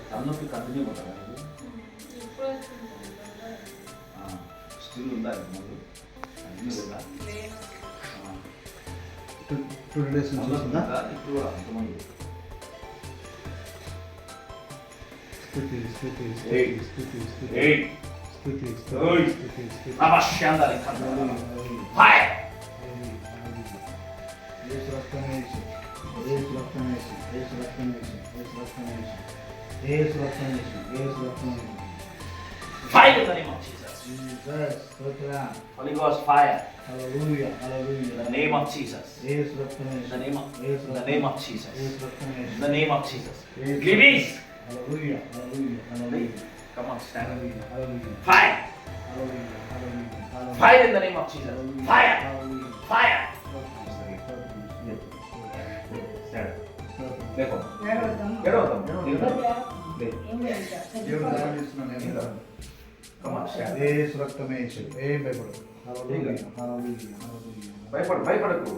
తలనొప్పి కంటిన్యూ ఉంటుందా స్టిల్ ఉందా ముందు కంటిన్యూ ఉందా 2 days నుంచి ఉందా? ఇప్పుడు కూడా అంతమంది స్థుతి Fire in the name of Jesus. Jesus, Holy Ghost fire. hallelujah, hallelujah. In the name of Jesus. Yes, In the name of Jesus. In the name of Jesus. Yes. Release. Hallelujah, hallelujah, hallelujah. Come on, stand up. Hallelujah, hallelujah. Fire. Hallelujah, hallelujah, hallelujah. Fire in the name of Jesus. Fire. Hallelujah. Fire. Stand up. Lekho. Gedodam. దేవుడు దయచేస్తున్నాను నేను. Come on, stand up. యేసు రక్తమే యేసు. ఏం భయపడదు. హల్లెలూయా, హల్లెలూయా, హల్లెలూయా. భయపడకు.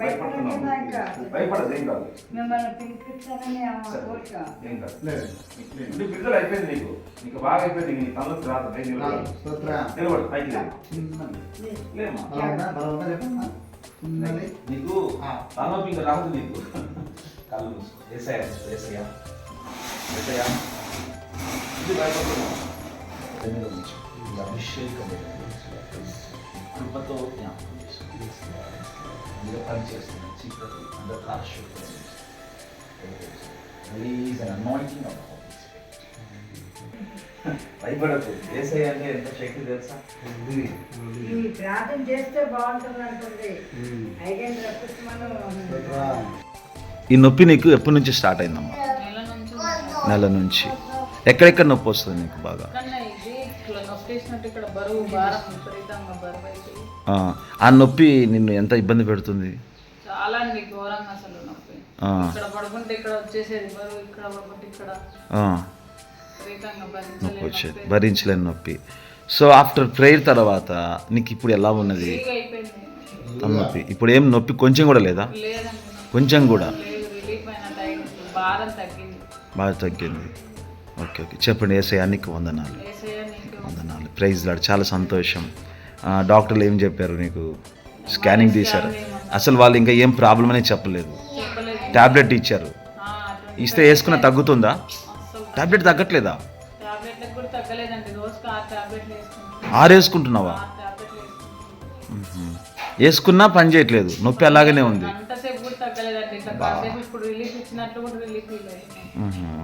భయపడదు ఏం కాదు. మిమ్మల్ని పిలిపించాలని కోరిక. ఏం కాదు. లేదు. నీకు విడుదల అయిపోయింది నీకు బాగా అయిపోయింది నీ తలనొప్పి రాదు స్తోత్రం. నిలబడు పైకి లేదు చిన్నది. లేమ్మా బలవంతా చెప్పమ్మా. చిన్నది. నీకు తలనొప్పి ఇంకా రాదు నీకు కళ్ళు మూసుకో. ఏసయ్యా ఇది భయపడుతున్నావు అభిషేకం కృపతో జ్ఞాపకం చేసుకుంది మీరు పనిచేస్తున్న చీకటి అంధకాశం రిలీజ్ అండ్ అనాయింటింగ్ ఆఫ్ భయపడకు ఏసయ్య అంటే ఎంత శక్తి తెలుసా ఈ ప్రార్థన చేస్తే బాగుంటుంది అంటుంది. ఐగన్ రప్పించమను. ఈ నొప్పి నీకు ఎప్పటి నుంచి స్టార్ట్ అయిందమ్మా? నెల నుంచి. ఎక్కడెక్కడ నొప్పి వస్తుంది నీకు బాగా? ఆ నొప్పి నిన్ను ఎంత ఇబ్బంది పెడుతుంది? చాలా అండి, ఘోరంగా అసలు నొప్పి. ఇక్కడ పడుకుంటే ఇక్కడ వచ్చేసేది బరువు, ఇక్కడ పడుకుంటే ఇక్కడ నొప్పి వచ్చేది, భరించలేని నొప్పి. సో ఆఫ్టర్ ప్రేయర్ తర్వాత నీకు ఇప్పుడు ఎలా ఉన్నది నొప్పి? ఇప్పుడు ఏం నొప్పి కొంచెం కూడా లేదా? కొంచెం కూడా బాగా తగ్గింది. ఓకే చెప్పండి. ఏసయానికి వందనాలు. Praise Lord. చాలా సంతోషం. డాక్టర్లు ఏం చెప్పారు నీకు? స్కానింగ్ తీశారు. అసలు వాళ్ళు ఇంకా ఏం ప్రాబ్లం అనేది చెప్పలేదు. ట్యాబ్లెట్ ఇచ్చారు. ఇస్తే వేసుకున్న తగ్గుతుందా? ట్యాబ్లెట్ తగ్గట్లేదా? 6 వేసుకుంటున్నావా? వేసుకున్నా పని చేయట్లేదు, నొప్పి అలాగనే ఉంది.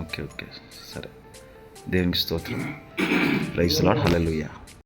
ఓకే సరే. దేవునికి స్తోత్రం. Praise Lord. హల్లెలూయా.